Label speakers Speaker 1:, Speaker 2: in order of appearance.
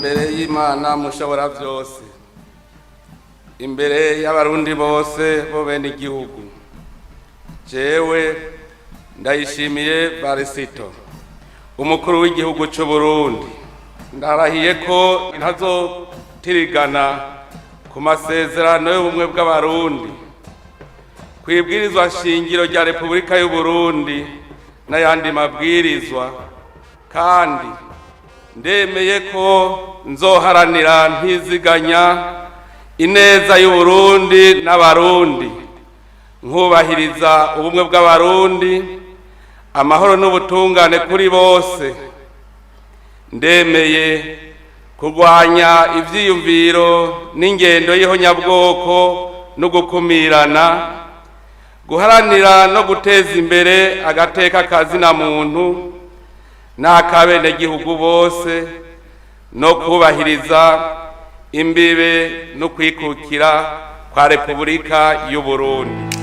Speaker 1: imbere y'Imana mushobora byose, imbere y'abarundi bose bo bene igihugu, jewe ndayishimiye Barisito umukuru w'igihugu cy'u Burundi, ndarahiye ko ntazotirigana ku masezerano y'ubumwe bw'abarundi, kwibwirizwa shingiro rya Repubulika y'u Burundi n'ayandi mabwirizwa, kandi ndemeye ko nzoharanira ntiziganya ineza y'u Burundi n'abarundi, nkubahiriza ubumwe bw'abarundi, amahoro n'ubutungane kuri bose. Ndemeye kurwanya ivyiyumviro n'ingendo y'ihonyabwoko no gukumirana, guharanira no guteza imbere agateka kazina muntu n'akabenegihugu bose, no kubahiriza imbibe no kwikukira kwa Repubulika y'u Burundi.